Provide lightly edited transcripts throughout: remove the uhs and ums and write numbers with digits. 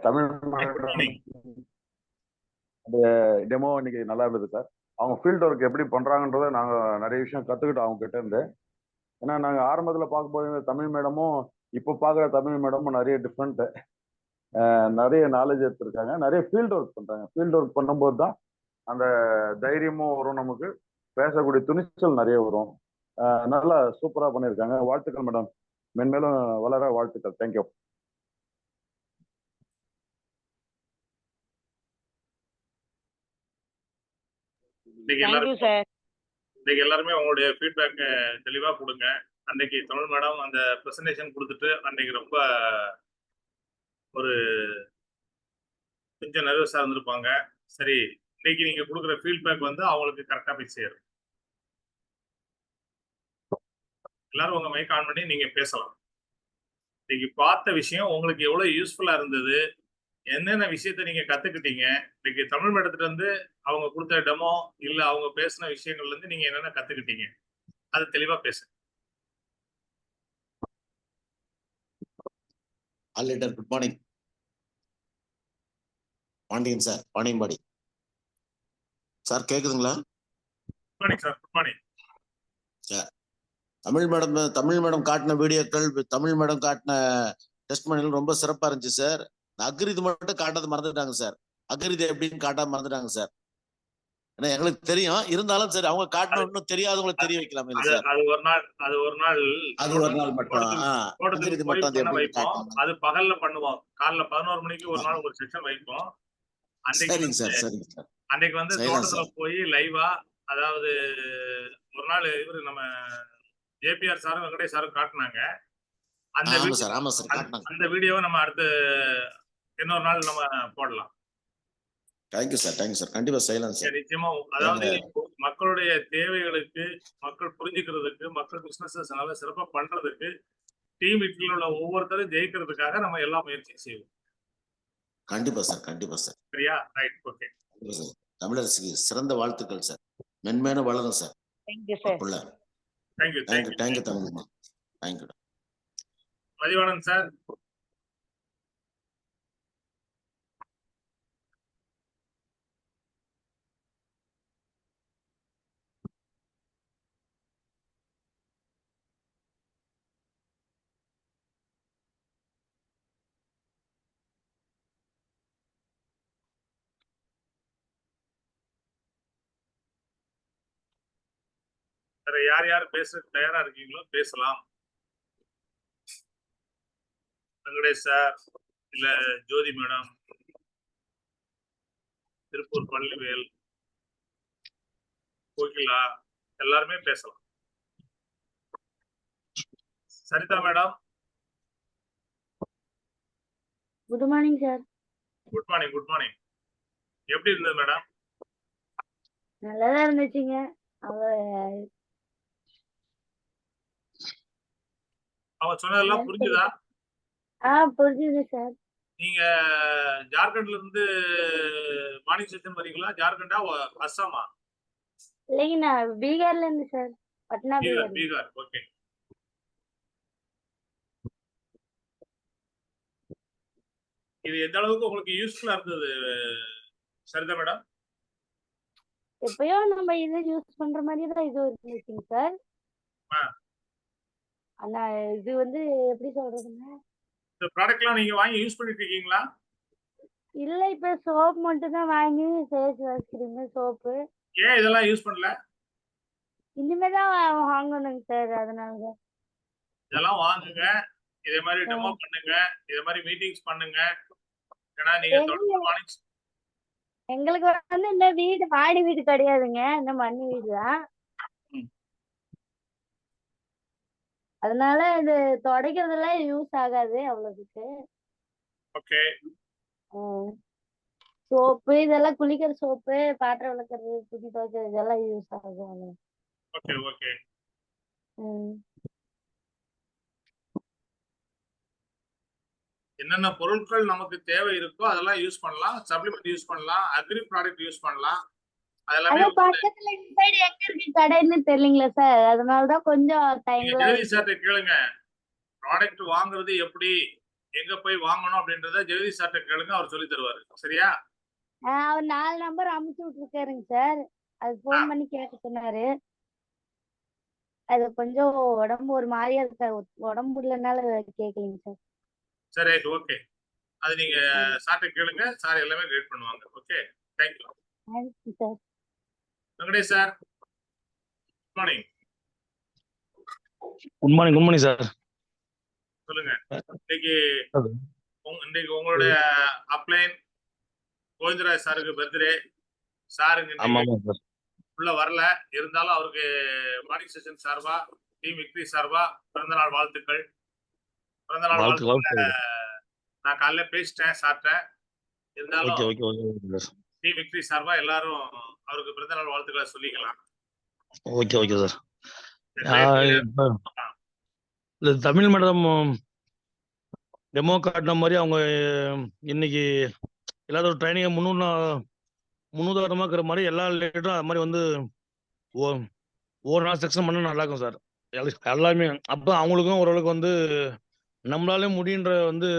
Tamil good morning. Demo இன்னைக்கு நல்லா இருந்தது சார். அவங்க ஃபீல்ட் ஒர்க் எப்படி பண்றாங்கன்றத நாங்க நிறைய விஷயம் கத்துக்கிட்டோம் அவங்க கிட்ட இருந்து. ஏன்னா நாங்க ஆரம்பத்துல பார்க்கும்போது இந்த தமிழ் மேடமும் இப்போ பார்க்குற தமிழ் மேடமும் நிறைய டிஃப்ரெண்ட், நிறைய நாலேஜ் எடுத்திருக்காங்க, நிறைய ஃபீல்ட் ஒர்க் பண்றாங்க. ஃபீல்ட் ஒர்க் பண்ணும்போது தான் அந்த தைரியமும் வரும், நமக்கு பேசக்கூடிய துணிச்சல் நிறைய வரும். நல்லா சூப்பரா பண்ணியிருக்காங்க. வாழ்த்துக்கள் மேடம், மென்மேலும் வளர வாழ்த்துக்கள். தேங்க்யூ. இன்னைக்கு எல்லாருமே உங்களுடைய ஃபீட்பேக் தெளிவா கொடுங்க. அன்னைக்கு தமிழ் மேடம் அந்த பிரசன்டேஷன் கொடுத்துட்டு அன்னைக்கு ரொம்ப ஒரு கொஞ்சம் நர்வஸா இருந்திருப்பாங்க. சரி, இன்னைக்கு நீங்க கொடுக்குற ஃபீட்பேக் வந்து அவங்களுக்கு கரெக்டா போய் சேரும். எல்லாரும் உங்க மைக் ஆன் பண்ணி நீங்க பேசலாம். இன்னைக்கு பார்த்த விஷயம் உங்களுக்கு எவ்வளவு யூஸ்ஃபுல்லா இருந்தது, என்னென்ன விஷயத்த நீங்க கத்துக்கிட்டீங்க, இன்னைக்கு தமிழ் மேடத்துல இருந்து அவங்க கொடுத்த டெமோ இல்ல அவங்க பேசின விஷயங்கள்ல இருந்து நீங்க என்னென்ன கத்துக்கிட்டீங்க, அது தெளிவா பேசுங்க. All leader good morning. Pandiyan sir, Pandiyanpadi sir, கேக்குதுங்களா? Good morning sir. Good morning sir. Tamil madam காட்டின வீடியோக்கள், தமிழ் மேடம் காட்டின டெஸ்ட் மேனுவல் ரொம்ப சிறப்பா இருந்துச்சு சார். அக்ரிது மட்டும் காட்டாத மறந்துட்டாங்க சார். அக்ரிது எப்படின்னு காட்டாம மறந்துட்டாங்க சார். ஏன்னா எங்களுக்கு தெரியும், இருந்தாலும் சரி அவங்க காட்டணும், இன்னும் தெரியாதவங்களுக்கு தெரிய வைக்கலாமே சார். அது ஒரு நாள் மட்டும் வைப்போம். அது பகல்ல பண்ணுவோம். காலைல 11 மணிக்கு ஒரு நாள் ஒரு செக்ஷன் வைப்போம். அன்னைக்கு வந்து தோட்டத்துல போய் லைவா, அதாவது ஒரு நாள் இவரு நம்ம ஜேபிஆர் சாரும் வெங்கடேஷ் சாரும் காட்டினாங்க. அந்த வீடியோவை நம்ம அடுத்து இன்னொரு நாள் நம்ம போடலாம். Thank you sir, thank you sir. கண்டிப்பா செய்யலாம் சார். நிச்சயமா. அதாவது மக்களுடைய தேவைகளுக்கு, மக்கள் புரிஞ்சுக்கிறதுக்கு, மக்கள் பிசினஸ் நல்லா சிறப்பா பண்றதுக்கு, டீம் வீட்டில் உள்ள ஒவ்வொருத்தரும் ஜெயிக்கிறதுக்காக நம்ம எல்லா முயற்சியும் செய்வோம். கண்டிப்பா சார், கண்டிப்பா சார். சரியா? Right, okay. தமிழரசுக்கு சிறந்த வாழ்த்துக்கள் சார். மென்மேலும் வளரும் sir. Thank you sir. Thank you. Thank you தமிழ்மா. தேங்க்யூ. மதிவாணன் சார். யார் யார் பேச தயாரா இருக்கீங்களோ பேசலாம். வெங்கடேஷ் சார், இல்ல ஜோதி மேடம், திருப்பூர் பள்ளிவேல், கோகிலா, எல்லாருமே பேசலாம். Saritha madam. Good morning sir. Good morning. Good morning. எப்படி இருந்தது மேடம்? நல்லாதான் இருந்துச்சுங்க. அவ சொன்னதெல்லாம் புரிஞ்சுதா? புரிஞ்சுது சார். நீங்க ஜார்க்கண்ட்ல இருந்து மார்னிங் செஷன் வரீங்களா? ஜார்க்கண்டா அஸ்ஸாமா? இல்லைங்க, நான் பீகார்ல இருந்து சார். பட்னா பீகார். ஓகே. இது எந்த அளவுக்கு உங்களுக்கு யூஸ்ஃபுல்லா இருந்தது சரிதா மேடம்? எப்பயும் நம்ம இது யூஸ் பண்ற மாதிரி தான் இது இருந்துச்சுங்க சார். ஆனா இது வந்து எப்படி சொல்றதுன்னா, இந்த ப்ராடக்ட்லாம் நீங்க வாங்கி யூஸ் பண்ணிட்டு இருக்கீங்களா? இல்ல, இப்ப சோப் மட்டும் தான் வாங்கி ஃபேஸ் வாஷ் கிரீம், சோப்பு. ஏன் இதெல்லாம் யூஸ் பண்ணல? இனிமேதான் வாங்கணுங்க சார். அதனால இதெல்லாம் வாங்குங்க, இதே மாதிரி டெமோ பண்ணுங்க, இதே மாதிரி மீட்டிங்ஸ் பண்ணுங்க. ஏன்னா நீங்க எங்களுக்கு வந்து இந்த வீடு மாடி வீடு கிடையாதுங்க, இந்த மண் வீடு தான். அதனால இது துடைக்கிறதெல்லாம் யூஸ் ஆகாது அவ்வளவுக்கு. ஓகே. சோப்பு இதெல்லாம், குளிக்கிற சோப்பு, பாத்திரம் விளக்குறது, துணி துவைக்கிறது, இதெல்லாம் யூஸ் ஆகும். Okay okay. என்னென்ன பொருட்கள் நமக்கு தேவை இருக்கோ அதெல்லாம் யூஸ் பண்ணலாம். சப்ளிமெண்ட் யூஸ் பண்ணலாம், அக்ரி ப்ராடக்ட் யூஸ் பண்ணலாம். அதெல்லாம் பக்கத்துல இன்சைடு எங்க இருக்கு கடைன்னு தெரியலங்களா சார். அதனால தான் கொஞ்சம் டைம்ல ஜெகதீஷ் சார் கேளுங்க. ப்ராடக்ட் வாங்குறது எப்படி, எங்க போய் வாங்கணும் அப்படின்றத ஜெகதீஷ் சார்ட்ட கேளுங்க, அவர் சொல்லி தருவாரு. சரியா? அவர் 4 நம்பர் அமுச்சு விட்டுருக்காருங்க சார். அது ஆ, ஃபோன் பண்ணி கேட்க சொன்னாரு. அது கொஞ்சம் உடம்பு ஒரு மாதிரியா இருக்கு சார். உடம்பு முடியலனால கேட்கலைங்க சார். சரி, ரைட், ஓகே. அது நீங்க சார்ட்ட கேளுங்க, சார் எல்லாமே கைட் பண்ணுவாங்க. Okay, thank you. Thank you sir. Venkatesh sir, good morning. Good morning, good morning sir. சொல்லுங்க. இன்னைக்கு இன்னைக்கு உங்களுடைய அப்ளைன் கோவிந்தராஜ் சாருக்கு பர்த்டே. சாருக்கு ஆமா இன்னைக்கு ஆமா சார். உள்ள வரல, இருந்தாலும் அவருக்கு மார்னிங் செஷன் சார்பா, டீம் விக்டரி சார்பா பிறந்தநாள் வாழ்த்துக்கள். பிறந்தநாள் வாழ்த்து வாழ்த்துக்களை வாழ்த்து. நான் காலையில பேசிட்டேன் சார்ட்ட. ஓகே இருந்தாலும் okay okay sir. Team victory சார்பா எல்லாரும் அவருக்கு பிறந்தநாள் வாழ்த்துக்களை சொல்லிக்கலாம். Okay okay sir. இந்த டைட்டில் இப்ப இந்த தமிழ் மேடம் டெமோ காட்டின மாதிரி அவங்க இன்னைக்கு எல்லாரும் ட்ரைனிங்கை முன்னுதாரணமாக இருக்கிற மாதிரி எல்லா ரிலேட்டடும் அது மாதிரி வந்து ஒரு நாள் செக்ஷன் பண்ணால் நல்லா இருக்கும் சார். எல்லாமே அப்போ அவங்களுக்கும் ஓரளவுக்கு வந்து நம்மளாலே முடியுன்ற வந்து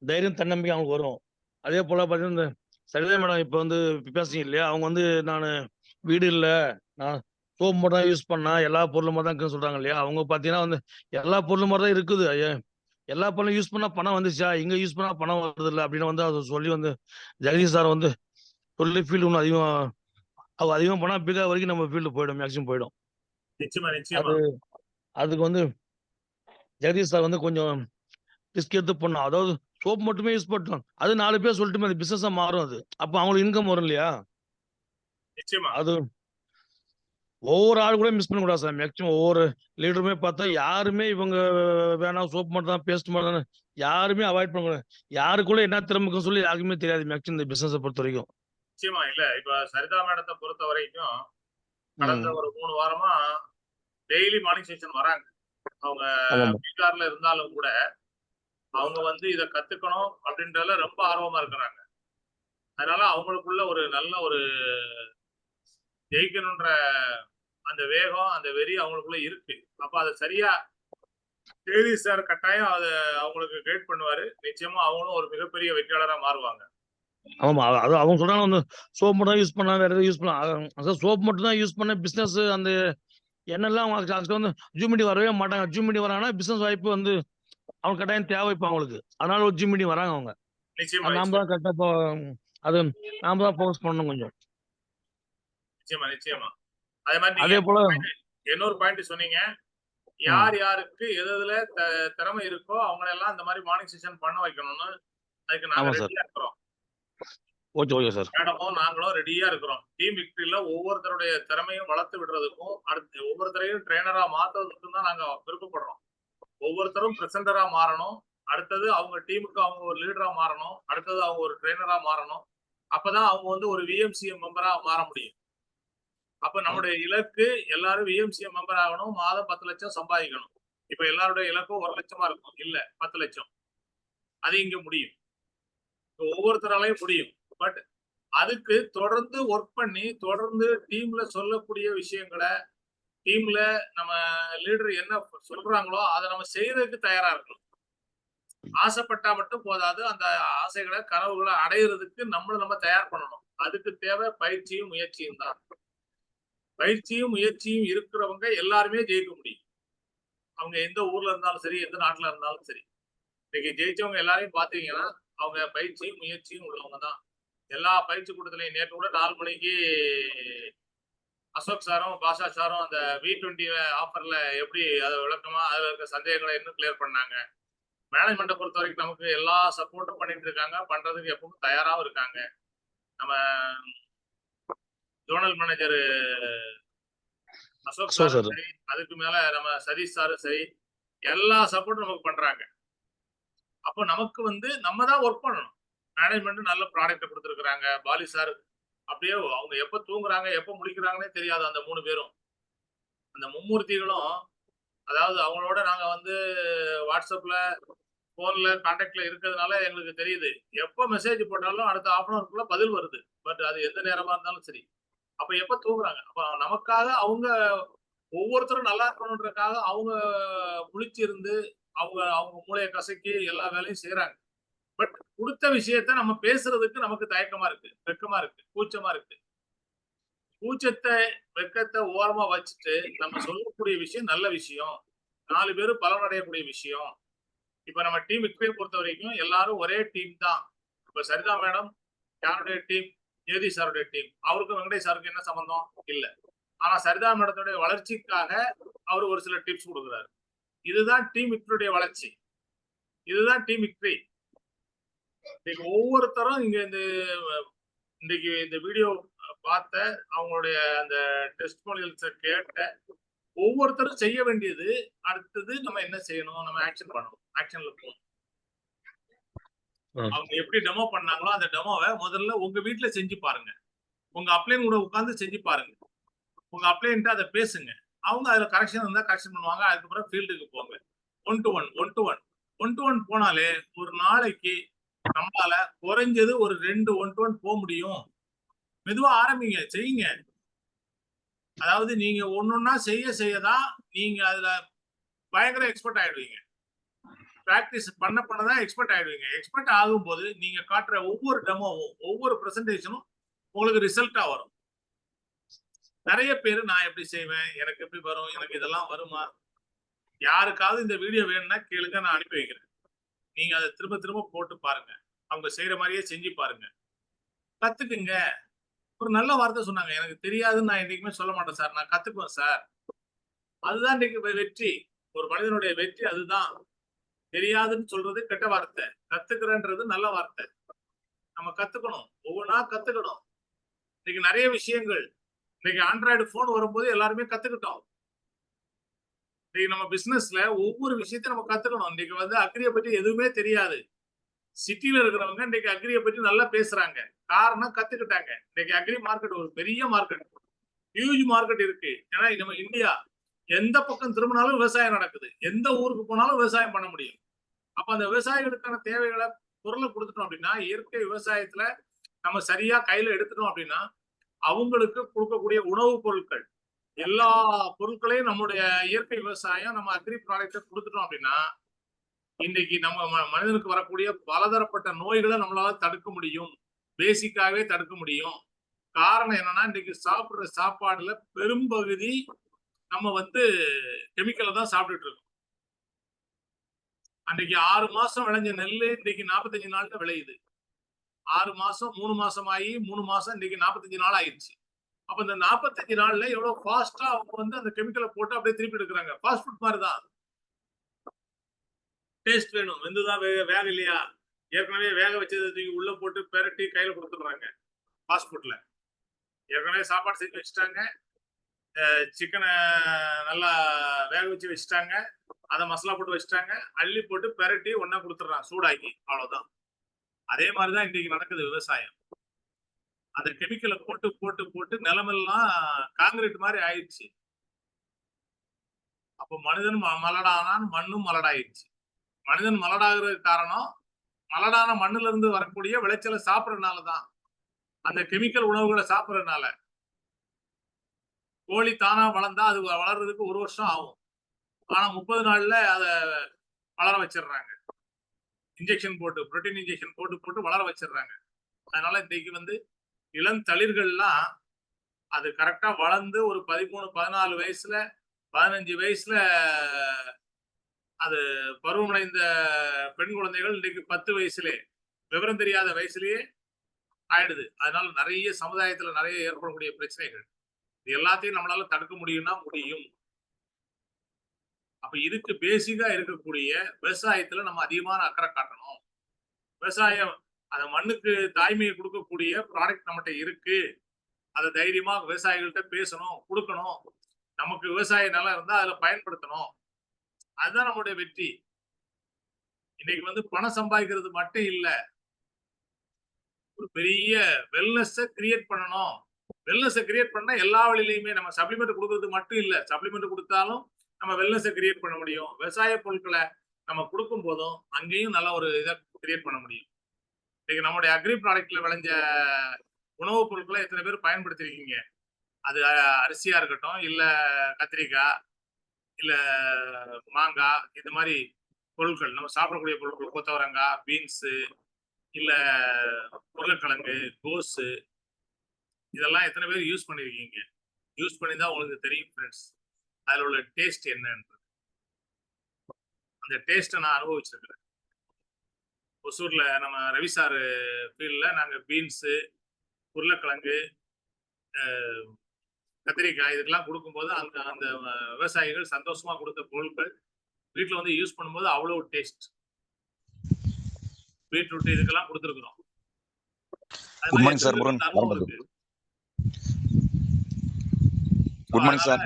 தைரியம் தன்னம்பிக்கை அவங்களுக்கு வரும். அதே போல் பார்த்தீங்கன்னா இந்த சரிதா மேடம் இப்போ வந்து பேசுறீங்க இல்லையா, அவங்க வந்து நான் வீடு இல்லை, நான் சோப்பு மட்டும் தான் யூஸ் பண்ணேன், எல்லா பொருளும் தான் இருக்குன்னு சொல்கிறாங்க இல்லையா. அவங்க பார்த்தீங்கன்னா வந்து எல்லா பொருளும் மாதிரி தான் இருக்குது. எல்லா பொருளும் யூஸ் பண்ணால் பணம் வந்துச்சா, இங்கே யூஸ் பண்ணால் பணம் வருது இல்லை அப்படின்னு வந்து அதை சொல்லி வந்து ஜெகதீஷ் சார் வந்து சொல்லி ஃபீல்டு ஒன்றும் அதிகமாக பணம் பிகா வரைக்கும் நம்ம ஃபீல்டு போயிடும், மேக்ஸிமம் போயிடும். நிச்சயமா நிச்சயமா அதுக்கு வந்து ஜெகதீஷ் சார் வந்து கொஞ்சம் ரிஸ்க் எடுத்து பண்ணோம். அதாவது சோப் மட்டுமே யூஸ் பண்ணோம், அது 4 பேர் சொல்லிட்டு அது பிசினஸா மாறும். அது அப்போ அவங்களுக்கு இன்கம் வரும் இல்லையா. நிச்சயமா அது ஒவ்வொரு ஆள் கூட மிஸ் பண்ணக்கூடாது சார். மேக்ஸிமம் ஒவ்வொரு லீடருமே பார்த்தா யாருமே இவங்க வேணாம் சோப் மட்டும் தான் பேஸ்ட் மட்டும் தான் யாருமே அவாய்ட் பண்ணக்கூடாது. யாருக்குள்ள என்ன திறமைக்குன்னு சொல்லி யாருக்குமே தெரியாது மேக்ஸிமம் இந்த பிசினஸை பொறுத்த வரைக்கும். நிச்சயமா. இல்ல இப்ப சரிதா மேடத்தை பொறுத்த வரைக்கும் கடந்த ஒரு 3 வாரமா டெய்லி மார்னிங் செஷன் வராங்க. அவங்க ஆமாம் பீகார்ல இருந்தாலும் கூட அவங்க வந்து இதை கத்துக்கணும் அப்படின்றதுல ரொம்ப ஆர்வமா இருக்கிறாங்க. அதனால அவங்களுக்குள்ள ஒரு நல்ல ஒரு ஜெயிக்கணுன்ற அந்த வேகம், அந்த வெறி அவங்களுக்குள்ள இருக்கு. அப்ப அதை சரியா ஜெகதீஷ் சார் கட்டாயம் அதை அவங்களுக்கு கைட் பண்ணுவாரு. நிச்சயமா அவங்களும் ஒரு மிகப்பெரிய வெற்றியாளரா மாறுவாங்க. ஆமாம் அது அவங்க சொல்றாங்க வந்து சோப் மட்டும் தான் யூஸ் பண்ணா வேற எதுவும் யூஸ் பண்ணலாம். அதாவது சோப் மட்டும் தான் யூஸ் பண்ண பிசினஸ் அந்த என்னெல்லாம் அவங்க வந்து ஜூமிடி வரவே மாட்டாங்க. ஜூமிடி வராங்கன்னா பிசினஸ் வாய்ப்பு வந்து அவங்க கட்டாயம் தேவை இப்போ அவங்களுக்கு. அதனால ஒரு ஜிம் வராங்க அவங்க. நிச்சயமா அது நாம தான் கரெக்டாக அது நாம தான் ஃபோக்கஸ் பண்ணணும் கொஞ்சம். நிச்சயமா நிச்சயமா. அதே மாதிரி அதே போல இன்னொரு பாயிண்ட் சொன்னீங்க, யார் யாருக்கு எதுல திறமை இருக்கோ அவங்கள எல்லாம் இந்த மாதிரி மார்னிங் செஷன் பண்ண வைக்கணும்னு. அதுக்கு நாங்க ஆமா சார். ரெடியா இருக்கிறோம். Okay okay sir. மேடமும் நாங்களும் ரெடியா இருக்கிறோம். டீம் விக்டரியில ஒவ்வொருத்தருடைய திறமையும் வளர்த்து விடுறதுக்கும் அடுத்து ஒவ்வொருத்தரையும் ட்ரெயினரா மாத்துறதுக்கும் தான் நாங்க விருப்பப்படுறோம். ஒவ்வொருத்தரும் பிரசண்டரா மாறணும். அடுத்தது அவங்க டீமுக்கு அவங்க ஒரு லீடரா மாறணும். அடுத்தது அவங்க ஒரு ட்ரெயினரா மாறணும். அப்பதான் அவங்க வந்து ஒரு விஎம்சிஎம் மெம்பரா மாற முடியும். அப்ப நம்முடைய இலக்கு எல்லாரும் விஎம்சிஎம் மெம்பர் ஆகணும். மாதம் 10 லட்சம் சம்பாதிக்கணும். இப்ப எல்லாருடைய இலக்கும் 1 லட்சமா இருக்கும். இல்ல 10 லட்சம். அது இங்க முடியும். ஒவ்வொருத்தராலையும் முடியும். பட் அதுக்கு தொடர்ந்து ஒர்க் பண்ணி தொடர்ந்து டீம்ல சொல்லக்கூடிய விஷயங்களை டீம்ல நம்ம லீடர் என்ன சொல்றாங்களோ அதை நம்ம செய்யறதுக்கு தயாரா இருக்கணும். ஆசைப்பட்டா மட்டும் போதாது. அந்த ஆசைகளை கனவுகளை அடையிறதுக்கு நம்ம தயார் பண்ணணும். அதுக்கு தேவை பயிற்சியும் முயற்சியும் தான். பயிற்சியும் முயற்சியும் இருக்கிறவங்க எல்லாருமே ஜெயிக்க முடியும். அவங்க எந்த ஊர்ல இருந்தாலும் சரி, எந்த நாட்டுல இருந்தாலும் சரி. இன்னைக்கு ஜெயிச்சவங்க எல்லாரையும் பாத்தீங்கன்னா அவங்க பயிற்சியும் முயற்சியும் உள்ளவங்க தான். எல்லா பயிற்சி கூட்டத்திலையும் நேற்று கூட 4 மணிக்கு அசோக் சாரும் பாஷா சாரும் அந்த V20 ஆஃபர்ல எப்படி அதை விளக்கமா அதுல இருக்க சந்தேகங்களை இன்னும் கிளியர் பண்ணாங்க. மேனேஜ்மெண்ட்டை பொறுத்த வரைக்கும் நமக்கு எல்லா சப்போர்ட்டும் பண்ணிட்டு இருக்காங்க. பண்றதுக்கு எப்பவும் தயாராகவும் இருக்காங்க. நம்ம ஜோனல் மேனேஜர் அசோக் சாரும் சரி, அதுக்கு மேல நம்ம சதீஷ் சாரும் சரி, எல்லா சப்போர்ட்டும் நமக்கு பண்றாங்க. அப்போ நமக்கு வந்து நம்ம தான் ஒர்க் பண்ணணும். மேனேஜ்மெண்ட் நல்ல ப்ராடக்ட் கொடுத்துருக்காங்க. பாலி சார் அப்படியே அவங்க எப்ப தூங்குறாங்க எப்ப முழிக்கிறாங்கன்னே தெரியாது. அந்த 3 பேரும் அந்த மும்மூர்த்திகளும், அதாவது அவங்களோட நாங்க வந்து வாட்ஸ்அப்ல போன்ல கான்டாக்ட்ல இருக்கிறதுனால எங்களுக்கு தெரியுது. எப்ப மெசேஜ் போட்டாலும் அடுத்த 1/2 அன் ஹவருக்குள்ள பதில் வருது. பட் அது எந்த நேரமா இருந்தாலும் சரி. அப்ப எப்ப தூங்குறாங்க? அப்ப நமக்காக அவங்க ஒவ்வொருத்தரும் நல்லா இருக்கணுன்றதுக்காக அவங்க முழிச்சு இருந்து அவங்க அவங்க மூளையை கசக்கி எல்லா வேலையும் செய்யறாங்க. பட் கொடுத்த விஷயத்த நம்ம பேசுறதுக்கு நமக்கு தயக்கமா இருக்கு, வெக்கமா இருக்கு, கூச்சமா இருக்கு. கூச்சத்தை வெக்கத்தை ஓரமா வச்சுட்டு நம்ம சொல்லக்கூடிய விஷயம் நல்ல விஷயம், 4 பேரும் பலனடையக்கூடிய விஷயம். இப்ப நம்ம டீம் விக்டரியை பொறுத்த வரைக்கும் எல்லாரும் ஒரே டீம் தான். இப்ப சரிதா மேடம் யாருடைய டீம்? ஜெயதி சாருடைய டீம். அவருக்கும் வெங்கடேஷ் சாருக்கும் என்ன சம்பந்தம்? இல்ல. ஆனா சரிதா மேடத்துடைய வளர்ச்சிக்காக அவர் ஒரு சில டிப்ஸ் கொடுக்குறாரு. இதுதான் டீம் விக்டரியுடைய வளர்ச்சி, இதுதான் டீம் விக்டரி. ஒவ்வொருத்தரும் இங்க இன்னைக்கு இந்த வீடியோ பார்த்த அவங்களுடைய அந்த டெஸ்டிமோனியல்ஸை கேட்ட ஒவ்வொருத்தரும் செய்ய வேண்டியது அடுத்தது நம்ம என்ன செய்யணும்? நம்ம ஆக்ஷன் பண்ணணும், ஆக்ஷன்ல போகணும். அவங்க எப்படி டெமோ பண்ணாங்களோ அந்த டெமோவை முதல்ல உங்க வீட்டுல செஞ்சு பாருங்க. உங்க அப்ளைன் கூட உட்கார்ந்து செஞ்சு பாருங்க. உங்க அப்ளைன்ட்டு அதை பேசுங்க. அவங்க அதுல கரெக்ஷன் இருந்தா கரெக்ஷன் பண்ணுவாங்க. அதுக்கப்புறம் ஃபீல்டுக்கு போங்க. 1 to 1 to 1 போனாலே ஒரு நாளைக்கு நம்மளால குறைஞ்சது ஒரு 2 1 to 1 போக முடியும். மெதுவா ஆரம்பிங்க, செய்யுங்க. அதாவது நீங்க ஒன்னொன்னா செய்யதான் நீங்க அதுல பயங்கர எக்ஸ்பர்ட் ஆயிடுவீங்க. பிராக்டிஸ் பண்ணதான் எக்ஸ்பர்ட் ஆயிடுவீங்க. எக்ஸ்பர்ட் ஆகும்போது நீங்க காட்டுற ஒவ்வொரு டெமோவும் ஒவ்வொரு பிரசன்டேஷனும் உங்களுக்கு ரிசல்ட்டா வரும். நிறைய பேர் நான் எப்படி செய்வேன், எனக்கு எப்படி வரும், எனக்கு இதெல்லாம் வருமா? யாருக்காவது இந்த வீடியோ வேணும்னா கேளுங்க, நான் அனுப்பி வைக்கிறேன். நீங்க அதை திரும்ப திரும்ப போட்டு பாருங்க. அவங்க செய்யற மாதிரியே செஞ்சு பாருங்க, கத்துக்குங்க. ஒரு நல்ல வார்த்தை சொன்னாங்க, எனக்கு தெரியாதுன்னு நான் என்னைக்குமே சொல்ல மாட்டேன் சார், நான் கத்துக்குவேன் சார். அதுதான் இன்னைக்கு வெற்றி. ஒரு மனிதனுடைய வெற்றி அதுதான். தெரியாதுன்னு சொல்றது கெட்ட வார்த்தை, கத்துக்கிறன்றது நல்ல வார்த்தை. நம்ம கத்துக்கணும், ஒவ்வொன்றா கத்துக்கணும். இன்னைக்கு நிறைய விஷயங்கள், இன்னைக்கு ஆண்ட்ராய்டு போன் வரும்போது எல்லாருமே கத்துக்கிட்டோம். இன்னைக்கு நம்ம பிசினஸ்ல ஒவ்வொரு விஷயத்தையும் நம்ம கத்துக்கணும். இன்னைக்கு அக்ரியை பற்றி எதுவுமே தெரியாது. சிட்டில இருக்கிறவங்க இன்னைக்கு அக்ரியை பற்றி நல்லா பேசுறாங்க. காரணம் கத்துக்கிட்டாங்க. இன்னைக்கு அக்ரி மார்க்கெட் ஒரு பெரிய மார்க்கெட், ஹியூஜ் மார்க்கெட் இருக்கு. ஏன்னா நம்ம இந்தியா எந்த பக்கம் திரும்பினாலும் விவசாயம் நடக்குது. எந்த ஊருக்கு போனாலும் விவசாயம் பண்ண முடியும். அப்ப அந்த விவசாயிகளுக்கான தேவைகளை பொருளை கொடுத்துட்டோம் அப்படின்னா, இயற்கை விவசாயத்துல நம்ம சரியா கையில எடுத்துட்டோம் அப்படின்னா, அவங்களுக்கு கொடுக்கக்கூடிய உணவுப் பொருட்கள் எல்லா பொருட்களையும் நம்முடைய இயற்கை விவசாயம் நம்ம அக்ரி ப்ராடக்ட கொடுத்துட்டோம் அப்படின்னா, இன்னைக்கு நம்ம மனிதனுக்கு வரக்கூடிய பலதரப்பட்ட நோய்களை நம்மளால தடுக்க முடியும். பேசிக்காவே தடுக்க முடியும். காரணம் என்னன்னா, இன்னைக்கு சாப்பிடுற சாப்பாடுல பெரும்பகுதி நம்ம கெமிக்கலை தான் சாப்பிட்டுட்டு இருக்கோம். அன்னைக்கு 6 மாசம் விளைஞ்ச நெல்லு இன்னைக்கு 45 நாள்ல விளையுது. 6 மாசம் 3 மாசம் ஆகி 3 மாசம் இன்னைக்கு 45 நாள் ஆயிடுச்சு. அப்ப இந்த 45 நாள்ல எவ்வளவு ஃபாஸ்டா அவங்க அந்த கெமிக்கலை போட்டு அப்படியே திருப்பி எடுக்கிறாங்க. ஃபாஸ்ட் ஃபுட் மாதிரி தான். டேஸ்ட் வேணும், வெந்துதான் வேக இல்லையா, ஏற்கனவே வேக வச்சது உள்ள போட்டு பெரட்டி கையில கொடுத்துடுறாங்க. ஃபாஸ்ட் ஃபுட்ல ஏற்கனவே சாப்பாடு செஞ்சு வச்சுட்டாங்க, சிக்கனை நல்லா வேக வச்சு வச்சுட்டாங்க, அதை மசாலா போட்டு வச்சுட்டாங்க, அள்ளி போட்டு பெரட்டி ஒன்னா கொடுத்துட்றான் சூடாக்கி, அவ்வளவுதான். அதே மாதிரிதான் இன்னைக்கு நடக்குது விவசாயம். அந்த கெமிக்கலை போட்டு போட்டு போட்டு நிலமெல்லாம் காங்கிரீட் மாதிரி ஆயிடுச்சு. அப்போ மனிதன் மலடானான், மண்ணும் மலடாயிடுச்சு. மனிதன் மலடாகிறதுக்கு காரணம் மலடான மண்ணுல இருந்து வரக்கூடிய விளைச்சலை சாப்பிடறதுனாலதான், அந்த கெமிக்கல் உணவுகளை சாப்பிடறதுனால. கோழி தானா வளர்ந்தா அது வளர்றதுக்கு 1 வருஷம் ஆகும். ஆனா 30 நாள்ல அதை வளர வச்சிடுறாங்க. இன்ஜெக்ஷன் போட்டு, புரோட்டீன் இன்ஜெக்ஷன் போட்டு போட்டு வளர வச்சிடுறாங்க. அதனால இன்னைக்கு இளம் தளிர்கள்லாம் அது கரெக்டா வளர்ந்து ஒரு 13 14 வயசுல 15 வயசுல அது பருவமடைந்த பெண் குழந்தைகள் இன்னைக்கு 10 வயசுலே, விவரம் தெரியாத வயசுலயே ஆயிடுது. அதனால நிறைய சமுதாயத்துல நிறைய ஏற்படக்கூடிய பிரச்சனைகள், இது எல்லாத்தையும் நம்மளால தடுக்க முடியும்னா முடியும். அப்ப இதுக்கு பேசிக்கா இருக்கக்கூடிய விவசாயத்துல நம்ம அதிகமான அக்கறை காட்டணும். விவசாயம் அந்த மண்ணுக்கு தாய்மையை கொடுக்கக்கூடிய ப்ராடக்ட் நம்மகிட்ட இருக்கு. அதை தைரியமா விவசாயிகள்கிட்ட பேசணும், கொடுக்கணும். நமக்கு விவசாய நிலம் இருந்தா அதுல பயன்படுத்தணும். அதுதான் நம்மளுடைய வெற்றி. இன்னைக்கு பணம் சம்பாதிக்கிறது மட்டும் இல்ல, ஒரு பெரிய வெல்னஸ் கிரியேட் பண்ணணும். வெல்னஸ் கிரியேட் பண்ணா எல்லா வழியிலையுமே நம்ம சப்ளிமெண்ட் கொடுக்கறது மட்டும் இல்ல, சப்ளிமெண்ட் கொடுத்தாலும் நம்ம வெல்னஸ் கிரியேட் பண்ண முடியும். விவசாய பொருட்களை நம்ம கொடுக்கும் போதும் அங்கேயும் நல்ல ஒரு இதை கிரியேட் பண்ண முடியும். இன்னைக்கு நம்மளுடைய அக்ரி ப்ராடக்ட்ல விளைஞ்ச உணவுப் பொருட்களை எத்தனை பேர் பயன்படுத்திருக்கீங்க? அது அரிசியா இருக்கட்டும், இல்ல கத்திரிக்காய், இல்ல மாங்காய், இந்த மாதிரி பொருட்கள் நம்ம சாப்பிடக்கூடிய பொருட்கள், கொத்தவரங்காய், பீன்ஸு, இல்ல உருளைக்கிழங்கு, கோஸு, இதெல்லாம் எத்தனை பேர் யூஸ் பண்ணிருக்கீங்க? யூஸ் பண்ணி தான் உங்களுக்கு தெரியும் ஃப்ரெண்ட்ஸ், அதில் உள்ள டேஸ்ட் என்னன்றது. அந்த டேஸ்ட்டை நான் அனுபவிச்சிருக்கிறேன். ஒசூர்ல நம்ம ரவி சார் ஃபீல்டில் நாங்கள் பீன்ஸு, உருளைக்கிழங்கு, கத்திரிக்காய் இதுக்கெல்லாம் கொடுக்கும்போது அந்த அந்த விவசாயிகள் சந்தோஷமா கொடுத்த பொருட்கள் வீட்டில் வந்து யூஸ் பண்ணும்போது அவ்வளோ டேஸ்ட். பீட்ரூட் இதுக்கெல்லாம் கொடுத்துருக்குறோம். Good morning sir Murugan. Good morning sir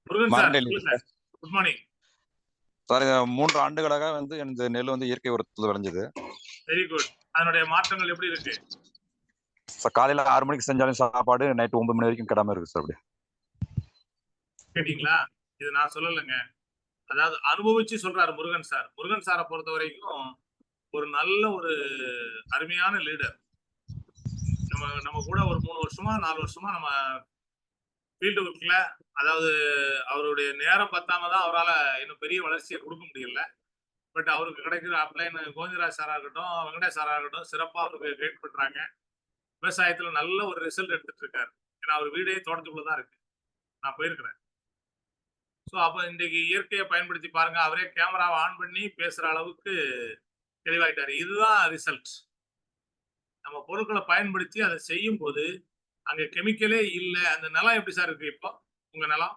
Murugan sir, good morning sir. 3 ஆண்டுகளாக வந்து இந்த நெல் வந்து இயற்கை உரத்தில் விளைஞ்சது. Very good. அதனுடைய மாற்றங்கள் எப்படி இருக்கு சார்? காலையில 6 மணிக்கு செஞ்சாலும் சாப்பாடு நைட் 9 மணி வரைக்கும் கிடாம இருக்கு சார். அப்படி கேட்டீங்களா? இது நான் சொல்லலைங்க, அதாவது அனுபவிச்சு சொல்றாரு முருகன் சார். முருகன் சாரை பொறுத்த வரைக்கும் ஒரு நல்ல ஒரு அருமையான லீடர். நம்ம கூட ஒரு 3 வருஷமா 4 வருஷமா நம்ம ஃபீல்டு ஒர்க்ல, அதாவது அவருடைய நேரம் பத்தாம தான் அவரால் இன்னும் பெரிய வளர்ச்சியை கொடுக்க முடியல. பட் அவருக்கு கிடைக்கிற அப்ளைன் கோவிந்தராஜ் சாரா இருக்கட்டும், வெங்கடேஷ் சாரா இருக்கட்டும், சிறப்பாக அவருக்கு கைட் பண்றாங்க. விவசாயத்துல நல்ல ஒரு ரிசல்ட் எடுத்துட்டு இருக்காரு. ஏன்னா அவர் வீடே தோட்டத்துக்குள்ளதான் இருக்கு, நான் போயிருக்கிறேன். ஸோ அப்போ இன்றைக்கு இயற்கையை பயன்படுத்தி பாருங்க, அவரே கேமராவை ஆன் பண்ணி பேசுற அளவுக்கு தெளிவாயிட்டாரு. இதுதான் ரிசல்ட். நம்ம பொருட்களை பயன்படுத்தி அதை செய்யும் போது அங்க கெமிக்கலே இல்லை. அந்த நிலம் எப்படி சார் இருக்கு இப்போ உங்க நிலம்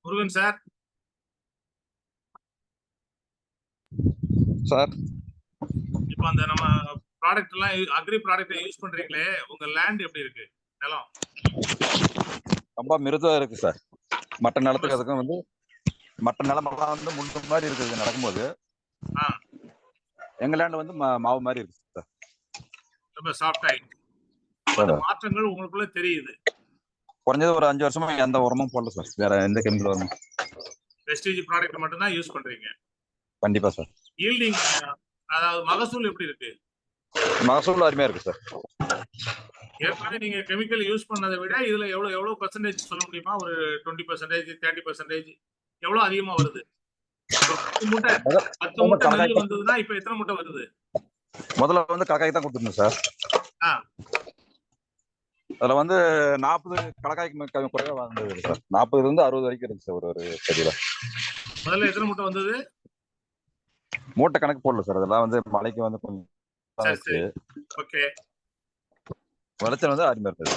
முருகன் சார்? சார் இப்போ அந்த நம்ம ப்ராடக்ட் எல்லாம் அக்ரி ப்ராடக்ட் யூஸ் பண்றீங்களே, உங்க லேண்ட் எப்படி இருக்கு நிலம்? ரொம்ப மிருதுவா இருக்கு சார். மற்ற நிலத்துக்கு அதுக்கும் வந்து மற்ற நிலமெல்லாம் வந்து முள்ளு மாதிரி இருக்குது நடக்கும்போது. எங்க லேண்ட் வந்து மாவு மாதிரி இருக்கு சார். ரொம்ப சாஃப்ட் ஆயிடுச்சு. அந்த மாற்றங்கள் உங்களுக்குள்ள தெரியுது. குறைஞ்சது ஒரு 5 வருஷமா எந்த உரமும் போடல சார். வேற எந்த கெமிக்கல் உரமும். வெஸ்டேஜ் ப்ராடக்ட் மட்டும் தான் யூஸ் பண்றீங்க. கண்டிப்பா சார். ஈல்டிங், அதாவது மகசூல் எப்படி இருக்கு? மகசூல் அருமையா இருக்கு சார். ஏற்கனவே நீங்க கெமிக்கல் யூஸ் பண்ணதை விட இதுல எவ்வளவு பெர்சன்டேஜ் சொல்ல முடியுமா? ஒரு 20%, 30% எவ்வளவு அதிகமா வருது? 10 மூட்டை நெல் வந்ததுன்னா இப்ப எத்தனை மூட்டை வருது? முதல்ல வந்து கலக்காய்க்கு தான் கொடுத்துருந்தோம் சார். அதுல வந்து 40 கலக்காய்க்கு குறைவா வந்தது சார். 40 இருந்து 60 வரைக்கும் இருக்கு சார் ஒரு செடியில. முதல்ல எத்தனை மூட்டை வந்தது? மூட்டை கணக்கு போடல சார். அதெல்லாம் வந்து மழைக்கு வந்து கொஞ்சம் ஓகே. விளைச்சல் வந்து அருமையா இருக்குது.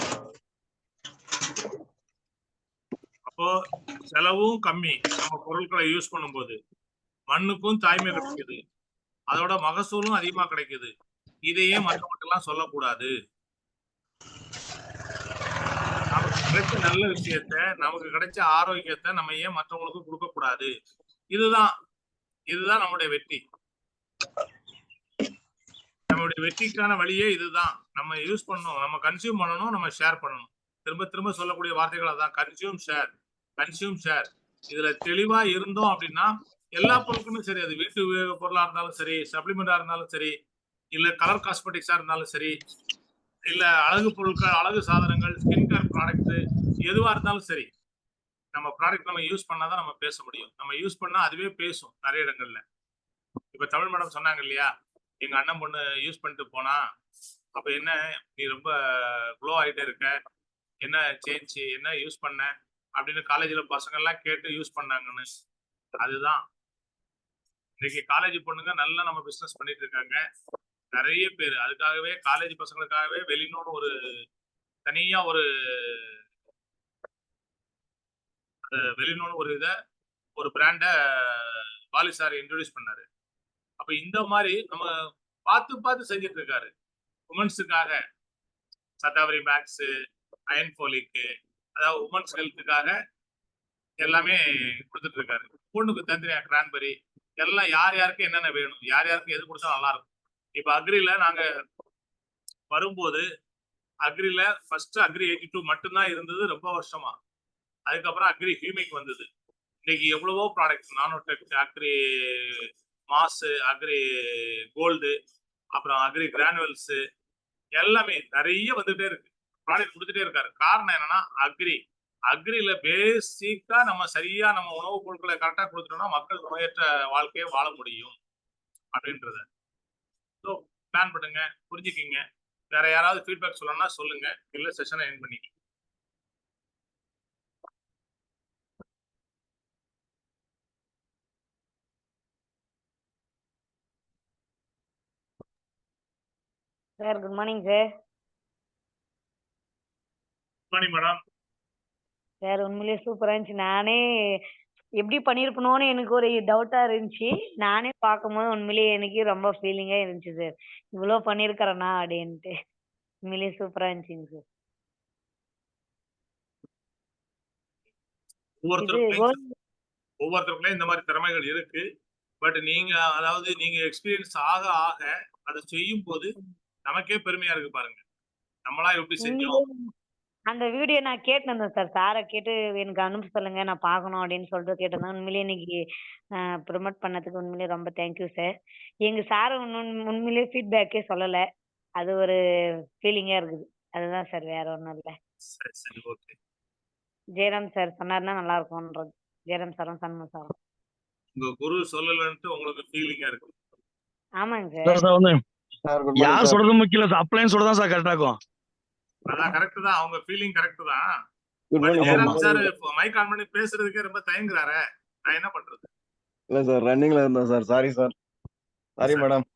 அப்போ செலவும் கம்மி. நம்ம பொருட்களை யூஸ் பண்ணும்போது மண்ணுக்கும் தாய்மை கிடைக்குது, அதோட மகசூலும் அதிகமா கிடைக்குது. இதையே மற்றவங்கெல்லாம் சொல்லக்கூடாது. நமக்கு கிடைச்ச நல்ல விஷயத்த, நமக்கு கிடைச்ச ஆரோக்கியத்தை நம்ம ஏன் மற்றவங்களுக்கு கொடுக்க கூடாது? இதுதான் நம்முடைய வெற்றி. நம்மளுடைய வெற்றிக்கான வழியே இதுதான். நம்ம யூஸ் பண்ணணும், நம்ம கன்சியூம் பண்ணணும், நம்ம ஷேர் பண்ணணும். திரும்ப திரும்ப சொல்லக்கூடிய வார்த்தைகள் அதான், கன்சியூம் ஷேர், கன்சியூம் ஷேர். இதுல தெளிவா இருந்தோம் அப்படின்னா எல்லா பொருட்களுமே சரி, அது வீட்டு உபயோக பொருளா இருந்தாலும் சரி, சப்ளிமெண்டா இருந்தாலும் சரி, இல்ல கலர் காஸ்மெட்டிக்ஸா இருந்தாலும் சரி, இல்ல அழகு பொருட்கள், அழகு சாதனங்கள், ஸ்கின் கேர் ப்ராடக்ட், எதுவா இருந்தாலும் சரி, நம்ம ப்ராடக்ட் நம்ம யூஸ் பண்ணாதான் நம்ம பேச முடியும். நம்ம யூஸ் பண்ணா அதுவே பேசும் நிறைய இடங்கள்ல. இப்ப தமிழ் மேடம் சொன்னாங்க இல்லையா, எங்க அண்ணன் பொண்ணு யூஸ் பண்ணிட்டு போனா, அப்ப என்ன நீ ரொம்ப க்ளோ ஆகிட்டே இருக்க, என்ன சேஞ்ச், என்ன யூஸ் பண்ண அப்படின்னு காலேஜ்ல பசங்க எல்லாம் கேட்டு யூஸ் பண்ணாங்கன்னு. அதுதான் இன்னைக்கு காலேஜ் பொண்ணுங்க நல்லா நம்ம பிசினஸ் பண்ணிட்டு இருக்காங்க நிறைய பேர். அதுக்காகவே காலேஜ் பசங்களுக்காகவே வெளிநோன்னு ஒரு தனியா ஒரு பிராண்ட பாலி சார் இன்ட்ரோடியூஸ் பண்ணாரு. அப்ப இந்த மாதிரி நம்ம பார்த்து செஞ்சுட்டு இருக்காரு. உமன்ஸுக்காக சதாவரி மேக்ஸ், அயன் போலிக்கு, அதாவது உமன்ஸ் ஹெல்த்துக்காக எல்லாமே கொடுத்துட்டு இருக்காரு. பொண்ணுக்கு தந்திரியா கிரான்பெரி எல்லாம் யார் யாருக்கு என்னென்ன வேணும், யார் யாருக்கு எது கொடுத்தா நல்லா இருக்கும். இப்ப அக்ரில நாங்க வரும்போது அக்ரில ஃபர்ஸ்ட் அக்ரி 82 மட்டும்தான் இருந்தது ரொம்ப வருஷமா. அதுக்கப்புறம் அக்ரி ஹியூமிக் வந்தது. இன்னைக்கு எவ்வளவோ products, nanotech, agri mass, agri gold, அப்புறம் அக்ரி கிரானுவல்ஸ், எல்லாமே நிறைய வந்துட்டே இருக்கு. ப்ராடக்ட் கொடுத்துட்டே இருக்காரு. காரணம் என்னன்னா அக்ரில பேசிக்கா நம்ம சரியா நம்ம உணவுப் பொருட்களை கரெக்டா கொடுத்துட்டோம்னா மக்கள் நோயற்ற வாழ்க்கையை வாழ முடியும் அப்படின்றத பிளான் பண்ணுங்க, புரிஞ்சுக்கிங்க. வேற யாராவது ஃபீட்பேக் சொல்லணும்னா சொல்லுங்க, இல்ல செஷனை எண்ட் பண்ணிக்க. Sir good morning sir. Madam sir உண்மையிலேயே சூப்பரா இருந்துச்சு. நானே எப்படி பண்ணியிருப்பனோன்னு எனக்கு ஒரு டவுட்டா இருந்துச்சு. நானே பார்க்கும்போது உண்மையிலேயே எனக்கே ரொம்ப ஃபீலிங்கா இருந்துச்சு சார். இவ்வளோ பண்ணியிருக்கிறேனா அப்படின்ட்டு. உண்மையிலேயே சூப்பரா இருந்துச்சுங்க சார். இது ஒவ்வொருத்தருக்குள்ளே இந்த மாதிரி திறமைகள் இருக்கு. பட் நீங்க அதாவது நீங்க எக்ஸ்பீரியன்ஸ் ஆக ஆக அதை செய்யும் போது நமக்கே பெருமையா இருக்கு பாருங்க. நம்மளா எப்படி செஞ்சோம். அந்த வீடியோ நான் கேட்டிருந்தேன் சார். சாரை கேட்டு எனக்கு அனுப்ப சொல்லுங்க, நான் பார்க்கணும் அப்படின்னு சொல்லிட்டு கேட்டிருந்தேன். உண்மையிலேயே இன்னைக்கு ப்ரொமோட் பண்ணதுக்கு உண்மையிலேயே ரொம்ப தேங்க்யூ சார். எங்க சார் உண்மையிலேயே ஃபீட்பேக்கே சொல்லலை. அது ஒரு ஃபீலிங்கா இருக்குது. அதுதான் சார், வேற ஒன்றும் இல்லை. சரி ஓகே. ஜெயராம் சார் சொன்னாருன்னா நல்லா இருக்கும்ன்றது. ஜெயராம் சாரும் சண்முகம் சாரும். உங்க குரு சொல்லலன்ட்டு உங்களுக்கு ஃபீலிங்கா இருக்கு. ஆமாங்க சார் சார். வந்து யார் சொல்றது முக்கியம் இல்ல, அப்ளைன்னு சொல்றதான் சார் கரெக்டா இருக்கும். அதான் கரெக்ட் தான், அவங்க ஃபீலிங் கரெக்ட் தான். But Jayaram sir mike on பண்ணி பேசுறதுக்கே ரொம்ப தயங்குறாரு. நான் என்ன பண்றது? இல்ல சார், ரன்னிங்ல இருந்தேன் sir. Sorry sir. Sorry madam.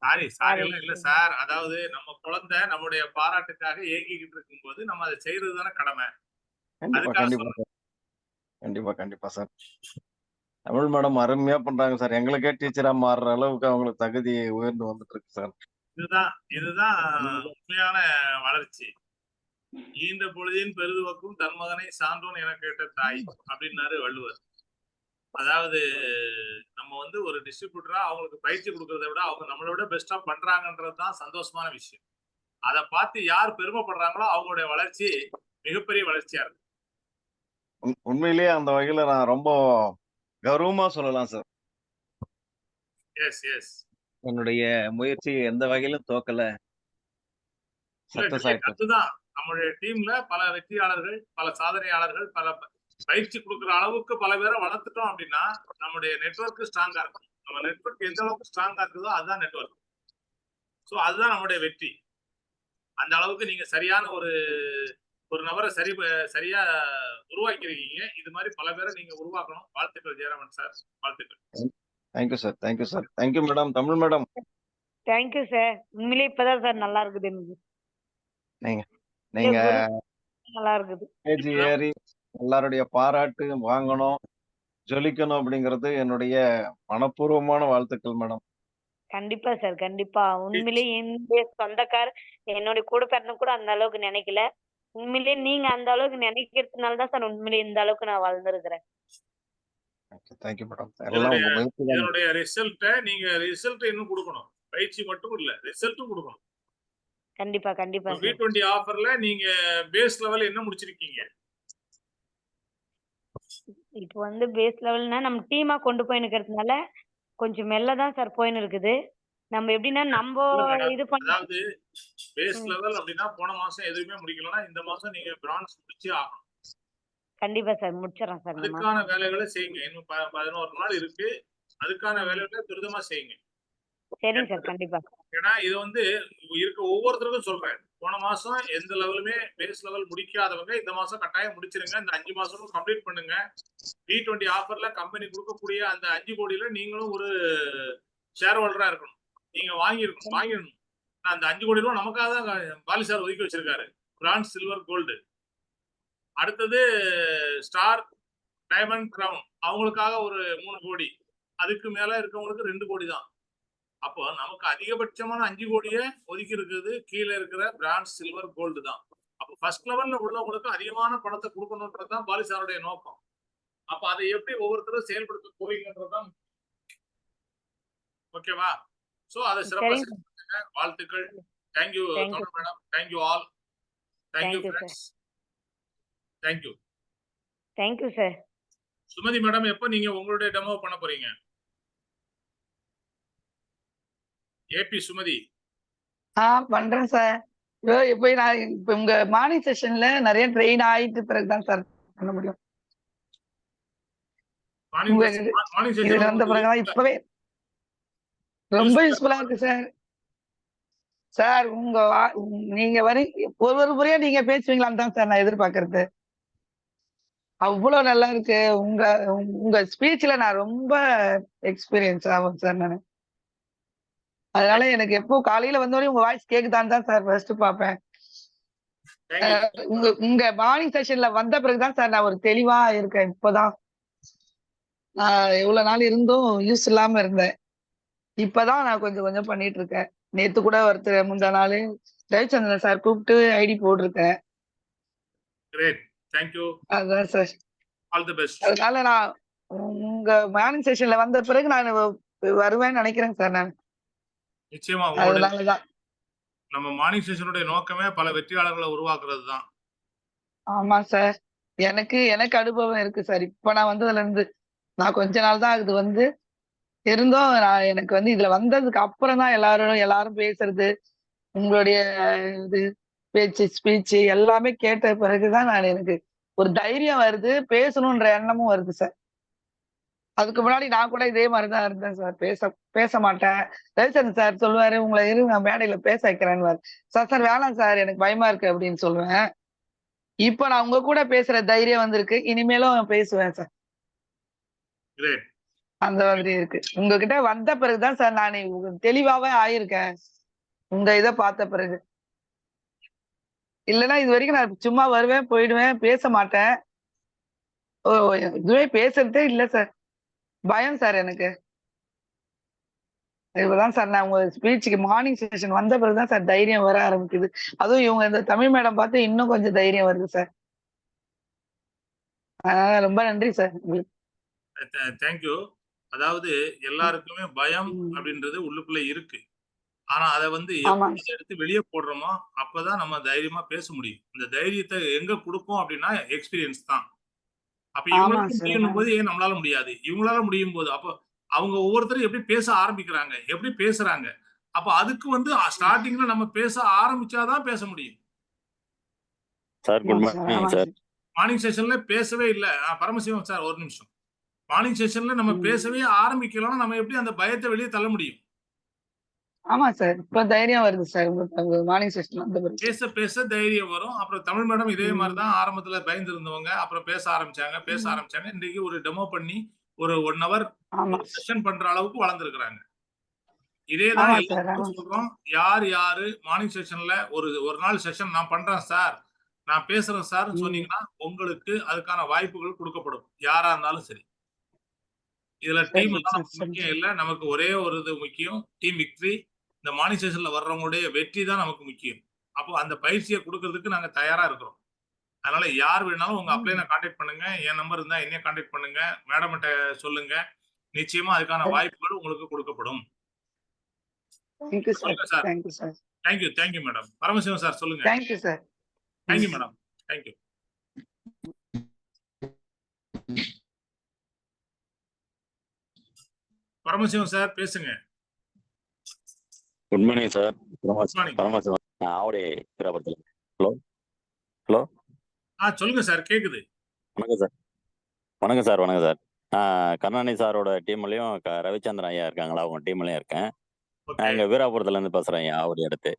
Sorry எல்லாம் இல்ல சார். அதாவது நம்ம குழந்தை நம்முடைய பாராட்டுக்காக ஏங்கிக்கிட்டு இருக்கும்போது நம்ம அதை செய்யறது தானே கடமை. கண்டிப்பா சார். தமிழ் மேடம் அருமையா பண்றாங்க சார். எங்களுக்கே டீச்சரா மாறுற அளவுக்கு அவங்களுக்கு தகுதி உயர்ந்து வந்துட்டு இருக்கு சார். இதுதான் உண்மையான வளர்ச்சி. ஈன்ற பொழுதின் பெருதுவக்கும் தன் மகனை சான்றோன் என கேட்ட தாய் அப்படின்னாரு வள்ளுவர். அதாவது நம்ம வந்து ஒரு டிஸ்ட்ரிபியூட்டரா அவங்களுக்கு பயிற்சி கொடுக்கறத விட அவங்க நம்மளோட பெஸ்டா பண்றாங்கன்றதுதான் சந்தோஷமான விஷயம். அதை பார்த்து யார் பெருமைப்படுறாங்களோ அவங்களுடைய வளர்ச்சி மிகப்பெரிய வளர்ச்சியா இருக்கு. உண்மையிலேயே அந்த வகையில நான் ரொம்ப கௌரவமா சொல்லலாம் சார். எஸ் என்னுடைய முயற்சி எந்த வகையிலும் தோக்கல. அதுதான் நம்மளுடைய டீம்ல பல வெற்றியாளர்கள், பல சாதனையாளர்கள், பல பயிற்சி கொடுக்குற அளவுக்கு பல பேரை வளர்த்துட்டோம் அப்படின்னா நம்முடைய நெட்வொர்க் ஸ்ட்ராங்கா இருக்கும். நம்ம நெட்வொர்க் எந்த அளவுக்கு ஸ்ட்ராங்கா இருக்குதோ அதுதான் நெட்வொர்க். ஸோ அதுதான் நம்முடைய வெற்றி. அந்த அளவுக்கு நீங்க சரியான ஒரு நபரை சரியா உருவாக்கிருக்கீங்க. இது மாதிரி பல பேரை நீங்க உருவாக்கணும். வாழ்த்துக்கள் ஜெயராமன் சார், வாழ்த்துக்கள். Thank you sir. Thank you sir. Thank you madam. Tamil madam thank you sir. உண்மையிலேயே இப்பதான் சார் நல்லா இருக்குது எனக்கு. நீங்க நல்லா இருக்குது. ஏறி எல்லாருடைய பாராட்டு வாங்கணும், ஜொலிக்கணும் அப்படிங்கிறது என்னுடைய மனப்பூர்வமான வாழ்த்துக்கள் மேடம். கண்டிப்பா சார், கண்டிப்பா. உண்மையிலேயே என்னுடைய சொந்தக்கார் என்னுடைய கூட பிறந்த கூட அந்த அளவுக்கு நினைக்கல. உண்மையிலேயே நீங்க அந்த அளவுக்கு நினைக்கிறதுனால தான் சார் உண்மையிலேயே இந்த அளவுக்கு நான் வளர்ந்துருக்கிறேன். Thank you madam. இதனுடைய ரிசல்ட் இன்னும் கொடுக்கணும். பயிற்சி மட்டும் இல்ல, ரிசல்ட்டும் கொடுக்கணும். கண்டிப்பா கண்டிப்பா. V20 ஆஃபர்ல நீங்க பேஸ் லெவல் என்ன முடிச்சிருக்கீங்க? இப்போ வந்து பேஸ் லெவல்னா நம்ம டீமா கொண்டு போய் இருக்கிறதுனால கொஞ்சம் மெல்ல தான் சார் போயின்னு இருக்குது. நம்ம எப்படின்னா நம்ம இது பண்ண, அதாவது பேஸ் லெவல் அப்படின்னா போன மாசம் எதுவுமே முடிக்கலன்னா இந்த மாசம் நீங்க பிரான்ஸ் முடிச்சே ஆகணும். கண்டிப்பா சார் முடிச்சிடறோம் சார். அதுக்கான வேலைகளை செய்யுங்க. இன்னும் 11 நாள் இருக்கு. அதுக்கான வேலைகளை துரிதமா செய்யுங்க. சரிங்க சார், கண்டிப்பா. ஏன்னா இது வந்து இருக்க ஒவ்வொருத்தருக்கும் சொல்றேன். போன மாசம் எந்த லெவலுமே பேஸ் லெவல் முடிக்காதவங்க இந்த மாசம் கட்டாயம் முடிச்சிருங்க. இந்த 5 மாசமும் கம்ப்ளீட் பண்ணுங்க. V20 ஆஃபர்ல கம்பெனி கொடுக்கக்கூடிய அந்த 5 கோடியில நீங்களும் ஒரு ஷேர் ஹோல்டரா இருக்கணும். நீங்க வாங்கிடணும். அந்த 5 கோடி ரூபாய் நமக்காக தான் பாலி சார் ஒதுக்கி வச்சிருக்காரு. Bronze, silver, gold. அடுத்தது ஸ்டார், டைமண்ட், கிரவுன் அவங்களுக்காக ஒரு 3 கோடி. அதுக்கு மேல இருக்கவங்களுக்கு 2 கோடி தான். அப்போ நமக்கு அதிகபட்சமான 5 கோடியை ஒதுக்கி இருக்குது கீழே இருக்கிற பிரான்ஸ், சில்வர், கோல்டு தான். அப்போ ஃபர்ஸ்ட் லெவல்ல உள்ளவங்களுக்கு அதிகமான பணத்தை கொடுக்கணும்ன்றதுதான் பாலி சாருடைய நோக்கம். அப்ப அதை எப்படி ஒவ்வொருத்தரும் செயல்படுத்த போறீங்கன்றதுதான். ஓகேவா? சோ அதை சிறப்பாக செஞ்சுங்க. வாழ்த்துக்கள். Thank you madam. Thank you all. Thank you friends. Thank you. Thank you sir. Sumathi madam, எப்ப நீங்க உங்களுடைய டெமோ பண்ண போறீங்க? ஏபி சுமதி. பண்றேன் சார். இப்போ நான் இப்போ உங்க மார்னிங் செஷன்ல நிறைய ட்ரெயின் ஆயிட்டு பிறகுதான் சார் பண்ண முடியும். மார்னிங் உங்க மார்னிங் இதுல செஷன் வந்த பிறகுதான் இப்பவே ரொம்ப யூஸ்ஃபுல்லா இருக்கு சார். சார் நீங்க ஒரு முறையா நீங்க பேசுவீங்களான்னு தான் சார் நான் எதிர்பார்க்கறது. அவ்வளவு நல்லா இருக்கு. உங்க உங்க ஸ்பீச்ல நான் ரொம்ப எக்ஸ்பீரியன்ஸ் ஆகும் சார் நானு. அதனால எனக்கு எப்போ காலையில வந்தோடனே உங்க வாய்ஸ் கேக்குதான்னு தான் சார் ஃபர்ஸ்ட் பாப்பேன். உங்க மார்னிங் செஷன்ல வந்த பிறகுதான் சார் நான் ஒரு தெளிவா இருக்கேன். இப்பதான் நான் எவ்வளவு நாள் இருந்தும் யூஸ் இல்லாம இருந்தேன். இப்பதான் நான் கொஞ்சம் கொஞ்சம் பண்ணிட்டு இருக்கேன். நேத்து கூட ஒருத்தர் முந்தா நாள் ரவிச்சந்திரன் சார் கூப்பிட்டு ஐடி போட்டிருக்கேன். Great, thank you. அதான் சார். All the best. அதனால நான் உங்க மார்னிங் செஷன்ல வந்த பிறகு நான் வருவேன்னு நினைக்கிறேன் சார் நான். நிச்சயமா அதனாலதான். நம்ம மார்னிங் செஷனுடைய நோக்கமே பல வெற்றியாளர்களை உருவாக்குறது தான். ஆமா சார். எனக்கு அனுபவம் இருக்கு சார். இப்ப நான் வந்ததுல இருந்து நான் கொஞ்ச நாள் தான் ஆகுது இருந்தும் நான் எனக்கு இதுல வந்ததுக்கு அப்புறம் தான் எல்லாரும் பேசுறது, உங்களுடைய இது பேச்சு ஸ்பீச் எல்லாமே கேட்ட பிறகுதான் எனக்கு ஒரு தைரியம் வருது, பேசணும்ன்ற எண்ணமும் வருது சார். அதுக்கு முன்னாடி நான் கூட இதே மாதிரிதான் இருந்தேன் சார். பேச மாட்டேன். ரவிச்சந்திரன் சார் சொல்லுவாரு, உங்களை இருங்க மேடையில பேச வைக்கிறேன்னு. சார் வேணாம் சார், எனக்கு பயமா இருக்கு அப்படின்னு சொல்லுவேன். இப்ப நான் உங்க கூட பேசுற தைரியம் வந்திருக்கு. இனிமேலும் பேசுவேன் சார். அந்த மாதிரி இருக்கு. உங்ககிட்ட வந்த பிறகுதான் சார் நான் தெளிவாவே ஆயிருக்கேன். உங்க இதை பார்த்த பிறகு. இல்லைன்னா இது வரைக்கும் நான் சும்மா வருவேன், போயிடுவேன், பேச மாட்டேன். இதுவே பேசுறதே இல்ல சார். பயம் சார் எனக்கு. இப்பதான் சார் நான் உங்க ஸ்பீச்சுக்கு மார்னிங் செஷன் வந்த பிறகுதான் சார் தைரியம் வர ஆரம்பிக்குது. அதுவும் இவங்க இந்த தமிழ் மேடம் பார்த்து இன்னும் கொஞ்சம் தைரியம் வருது சார். ரொம்ப நன்றி சார் உங்களுக்கு. தேங்க்யூ. அதாவது எல்லாருக்குமே பயம் அப்படின்றது உள்ளுக்குள்ள இருக்கு. ஆனா அதை எடுத்து வெளியே போடுறோமோ அப்பதான் நம்ம தைரியமா பேச முடியும். இந்த தைரியத்தை எங்க கொடுக்கும் அப்படின்னா எக்ஸ்பீரியன்ஸ் தான். அப்ப இவங்களுக்கு முடியும் போது ஏன் நம்மளால முடியாது? இவங்களால முடியும் போது அப்போ அவங்க ஒவ்வொருத்தரும் எப்படி பேச ஆரம்பிக்கிறாங்க, எப்படி பேசுறாங்க. அப்ப அதுக்கு ஸ்டார்டிங்ல நம்ம பேச ஆரம்பிச்சாதான் பேச முடியும். Sir good morning sir. Morning செஷன்ல பேசவே இல்லை. பரமசிவம் சார் ஒரு நிமிஷம். மார்னிங் செஷன்ல நம்ம பேசவே ஆரம்பிக்கலாம். நம்ம எப்படி அந்த பயத்தை வெளியே தள்ள முடியும்? ஆமா சார். இப்ப தைரியம் வருது சார். மார்னிங் செஷன் பேச பேச தைரியம் வரும். அப்புறம் தமிழ் மேடம் இதே மாதிரிதான் ஆரம்பத்துல பயந்து இருந்தவங்க அப்புறம் பேச ஆரம்பிச்சாங்க. இன்னைக்கு ஒரு டெமோ பண்ணி ஒரு 1 hour செஷன் பண்ற அளவுக்கு வளர்ந்துருக்காங்க. இதேதான் எல்லாரும் சொல்றோம். யாரு மார்னிங் செஷன்ல ஒரு நாள் செஷன் நான் பண்றேன் சார், நான் பேசுறேன் சார் சொன்னீங்கன்னா உங்களுக்கு அதுக்கான வாய்ப்புகள் கொடுக்கப்படும். யாரா இருந்தாலும் சரி. இதுல டீம் எல்லாம் முக்கியம் இல்ல. நமக்கு ஒரே ஒரு இது முக்கியம், டீம் விக்டரி. இந்த மார்னிங் செஷன்ல வர்றவங்களுடைய வெற்றி தான் நமக்கு முக்கியம். அப்போ அந்த பயிற்சியை கொடுக்கறதுக்கு நாங்க தயாரா இருக்கிறோம். அதனால யார் வேணாலும் உங்க அப்ளைனை கான்டாக்ட் பண்ணுங்க. என் நம்பர் இருந்தா என்னைய கான்டாக்ட் பண்ணுங்க. மேடம் கிட்ட சொல்லுங்க. நிச்சயமா அதுக்கான வாய்ப்புகள் உங்களுக்கு கொடுக்கப்படும். Thank you madam. பரமசிவம் சார் சொல்லுங்க. Thank you sir. Thank you madam. Thank you. Paramasivam sir பேசுங்க. Good morning sir. Paramasivam. Avadi வீராபுரத்துல. ஹலோ. சொல்லுங்க சார், கேக்குது. வணக்கம் சார். கருணாநிதி சாரோட டீம்லயும் ரவிச்சந்திரன் ஐயா இருக்காங்களா, அவங்க டீம்லயும் இருக்கேன். நான் இங்க வீராபுரத்துல இருந்து பேசுறேன் ஐயா, ஆவடி அடுத்து.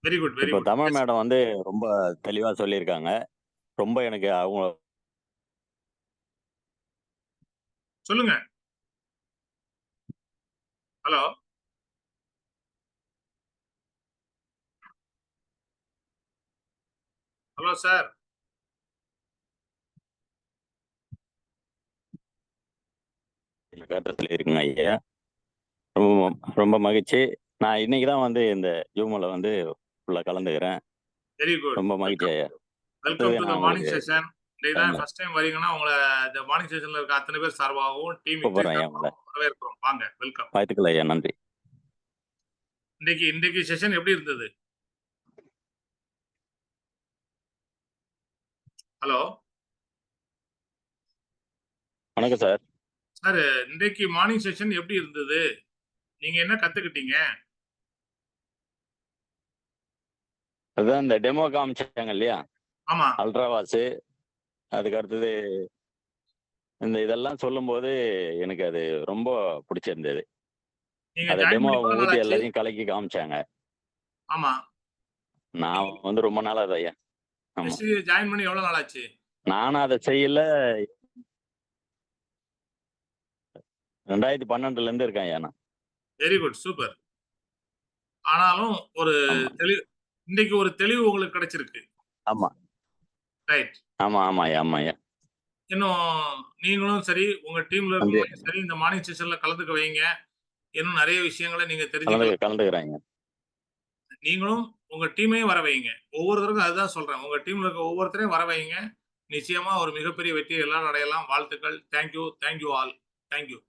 Very good. இப்போ தமிழ் மேடம் ரொம்ப தெளிவா சொல்லியிருக்காங்க. ரொம்ப எனக்கு அவங்க சொல்லுங்க. ஹலோ. சார். கட்டத்துல இருக்குங்க ஐயா. ரொம்ப மகிழ்ச்சி. நான் இன்னைக்குதான் இந்த ஜூம்ல உள்ள கலந்துக்கிறேன். Very good. ரொம்ப மகிழ்ச்சி ஐயா. Welcome to the morning session. இதான் ஃபர்ஸ்ட் டைம் வரீங்கன்னா உங்களை இந்த மார்னிங் செஷன்ல இருக்க அத்தனை பேர் சார்பாகவும் டீம் வரவேற்கிறோம். வாங்க, வெல்கம். வாழ்த்துக்கள் ஐயா, நன்றி. இன்னைக்கு செஷன் எப்படி இருந்தது? ஹலோ. வணக்கம் சார். சார், இன்றைக்கு மார்னிங் செஷன் எப்படி இருந்தது? நீங்க என்ன கத்துக்கிட்டீங்க? அதுதான் இந்த டெமோ காமிச்சாங்க இல்லையா, ஆமா அல்ட்ராவாஸ், அதுக்கு அடுத்தது இந்த இதெல்லாம் சொல்லும்போது எனக்கு அது ரொம்ப பிடிச்சிருந்தது. நீங்க அந்த ஜாயின் டெமோ பண்ணி அவங்க எவ்வளவு நாள் ஊத்தி ஆச்சு? எல்லாத்தையும் கலக்கி காமிச்சாங்க. ஆமா நான் வந்து ரொம்ப நாள் அது ஐயா. ஆமா, எஸ்டி ஜாயின் பண்ணி எவ்வளவு நாள் ஆச்சு? நானும் அதை செய்யல. 2012ல இருந்து இருக்கேன் ஐயா நான். Very good, super. ஆனாலும் ஒரு ஆமா தெளிவு, இன்னைக்கு ஒரு தெளிவு உங்களுக்கு கிடைச்சிருக்கு. ஆமா ரைட். ஆமா ஆமா ஐயா, ஆமா ஐயா. இன்னும் நீங்களும் சரி, உங்க டீம்ல வந்து இருக்கவங்களையும் சரி, இந்த மார்னிங் செஷன்ல கலந்துக்க வைங்க. இன்னும் நிறைய விஷயங்களை நீங்க தெரிஞ்சுக்கலாம். கலந்துக்கிறாங்க. நீங்களும் உங்க டீமையும் வர வைங்க. ஒவ்வொருத்தருக்கும் அதுதான் சொல்றேன். உங்க டீம்ல இருக்க ஒவ்வொருத்தரையும் வர வைங்க. நிச்சயமா ஒரு மிகப்பெரிய வெற்றியை எல்லாரும் அடையலாம். வாழ்த்துக்கள். Thank you all. தேங்க்யூ.